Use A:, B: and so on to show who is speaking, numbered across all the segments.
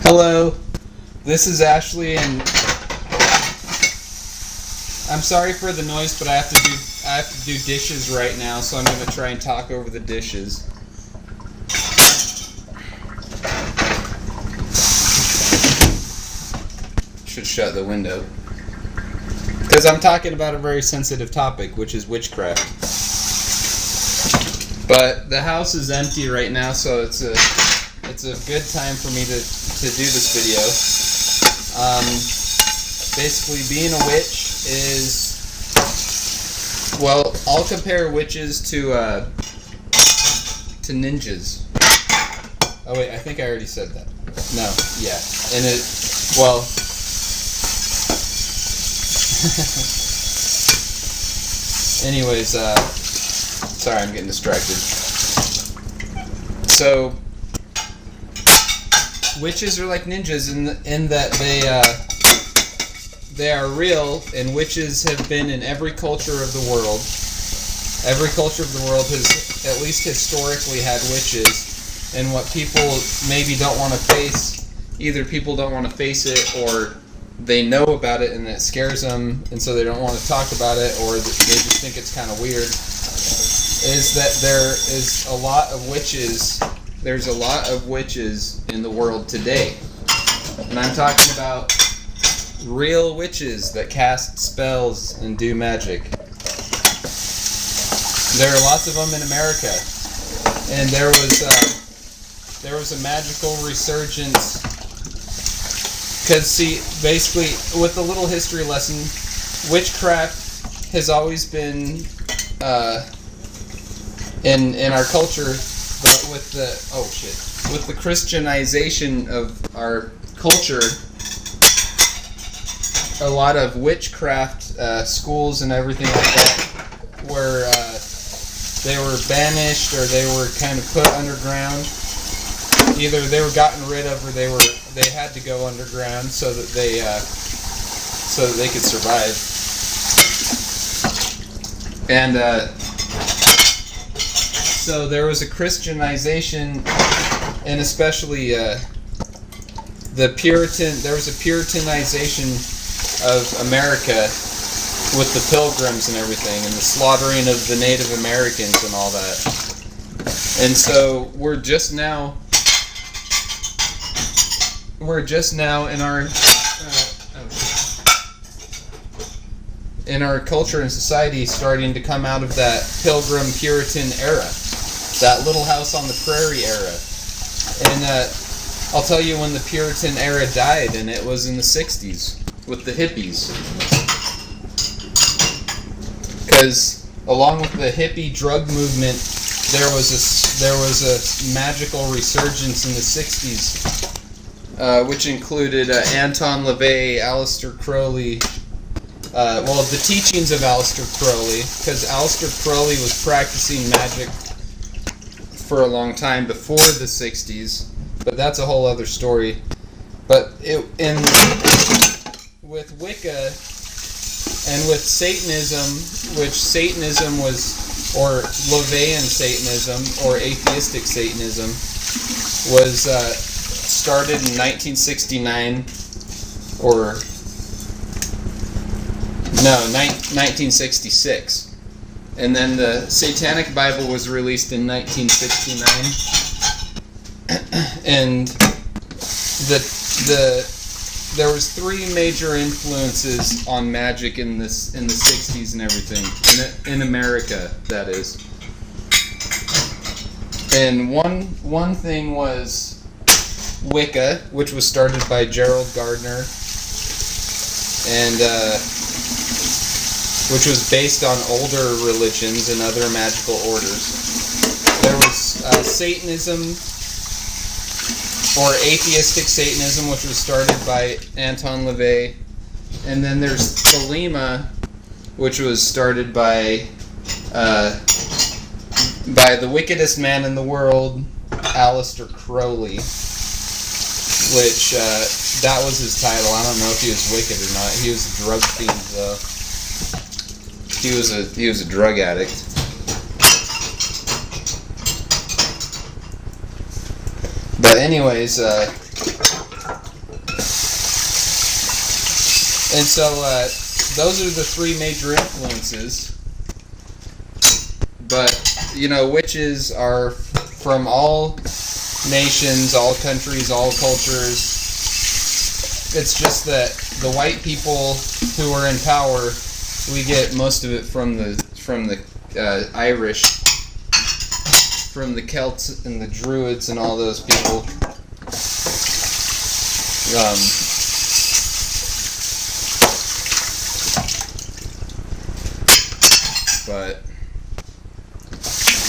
A: Hello, this is Ashley, and I'm sorry for the noise, but I have to do dishes right now, so I'm gonna try and talk over the dishes. Should shut the window because I'm talking about a very sensitive topic, which is witchcraft. But the house is empty right now, so it's a good time for me to do this video. Basically, being a witch is, well, I'll compare witches to ninjas. Oh wait, I think I already said that. No, yeah, and well. Anyways, sorry, I'm getting distracted. So, witches are like ninjas in that they are real, and witches have been in every culture of the world. Every culture of the world has, at least historically, had witches, and what people maybe don't want to face, either people don't want to face it, or they know about it and it scares them, and so they don't want to talk about it, or they just think it's kind of weird, is that there is a lot of witches. There's a lot of witches in the world today. And I'm talking about real witches that cast spells and do magic. There are lots of them in America. And there was a magical resurgence. Because, see, basically, with a little history lesson, witchcraft has always been in our culture, but with the Christianization of our culture, a lot of witchcraft schools and everything like that were they were banished, or they were kind of put underground. Either they were gotten rid of, or they had to go underground so that they could survive. And so there was a Christianization, and especially there was a Puritanization of America with the Pilgrims and everything, and the slaughtering of the Native Americans and all that. And so we're just now in our culture and society starting to come out of that Pilgrim Puritan era, that Little House on the Prairie era. And I'll tell you when the Puritan era died, and it was in the 60s with the hippies. Because along with the hippie drug movement, there was a magical resurgence in the 60s. Which included Anton LaVey, Aleister Crowley, the teachings of Aleister Crowley, because Aleister Crowley was practicing magic for a long time before the 60s, but that's a whole other story. But with Wicca and with Satanism, which Satanism was, or LaVeyan Satanism, or atheistic Satanism, was started in 1969, or no, 1966, and then the Satanic Bible was released in 1969, and there was three major influences on magic in the 60s and everything, in America, that is. And one thing was Wicca, which was started by Gerald Gardner, and which was based on older religions and other magical orders. There was Satanism, or atheistic Satanism, which was started by Anton LaVey, and then there's Thelema, which was started by the wickedest man in the world, Aleister Crowley. Which, that was his title. I don't know if he was wicked or not. He was a drug fiend, though. He was a drug addict. But anyways, And so those are the three major influences. But, witches are from all nations, all countries, all cultures. It's just that the white people who are in power, we get most of it from the Irish, from the Celts and the Druids and all those people. But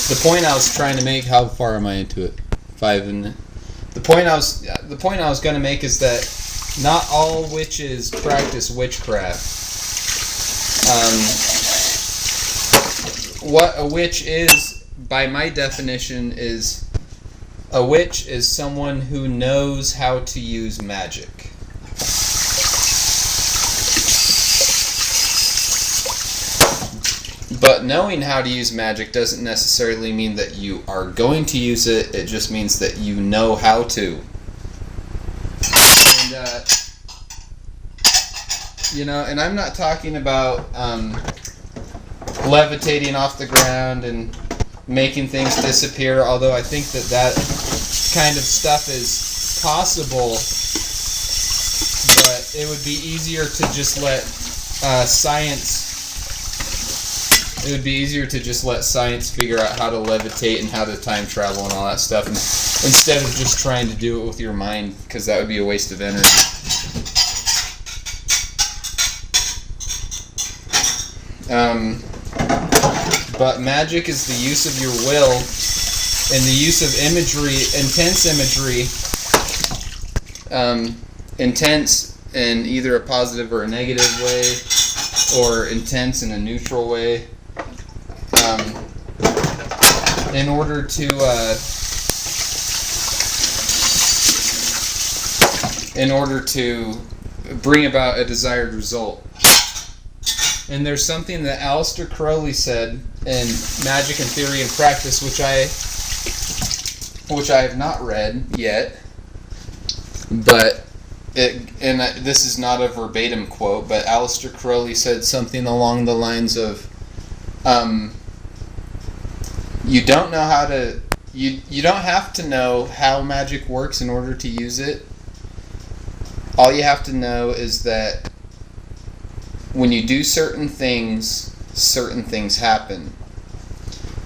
A: the point I was trying to make, how far am I into it? 5 and the point I was going to make is that not all witches practice witchcraft. What a witch is, by my definition, is a witch is someone who knows how to use magic. But knowing how to use magic doesn't necessarily mean that you are going to use it. It just means that you know how to. And I'm not talking about levitating off the ground and making things disappear, although I think that kind of stuff is possible, but it would be easier to just let science figure out how to levitate and how to time travel and all that stuff, and instead of just trying to do it with your mind, because that would be a waste of energy. But magic is the use of your will and the use of imagery, intense imagery, intense in either a positive or a negative way, or intense in a neutral way, in order to bring about a desired result. And there's something that Aleister Crowley said in Magic and Theory and Practice, which I have not read yet, but this is not a verbatim quote, but Aleister Crowley said something along the lines of, you don't have to know how magic works in order to use it. All you have to know is that when you do certain things happen.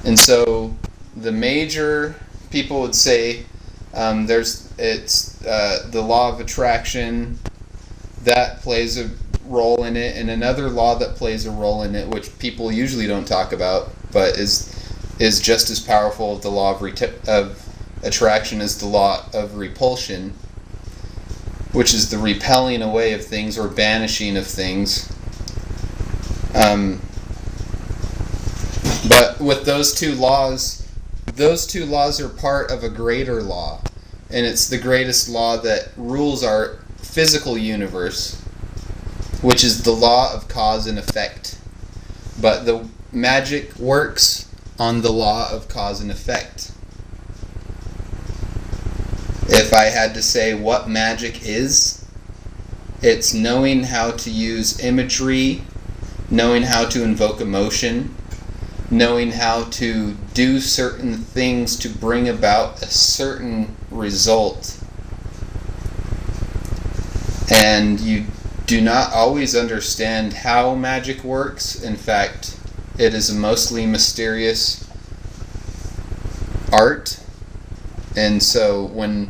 A: And so the major people would say it's the law of attraction that plays a role in it, and another law that plays a role in it, which people usually don't talk about, but is just as powerful as the law of attraction as the law of repulsion, which is the repelling away of things or banishing of things. But with those two laws are part of a greater law, and it's the greatest law that rules our physical universe, which is the law of cause and effect. But the magic works on the law of cause and effect. If I had to say what magic is, it's knowing how to use imagery, knowing how to invoke emotion, knowing how to do certain things to bring about a certain result. And you do not always understand how magic works. In fact, it is a mostly mysterious art. And so when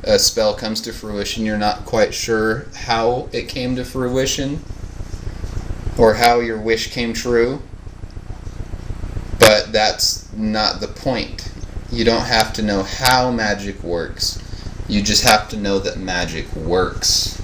A: a spell comes to fruition, you're not quite sure how it came to fruition or how your wish came true. But that's not the point. You don't have to know how magic works. You just have to know that magic works.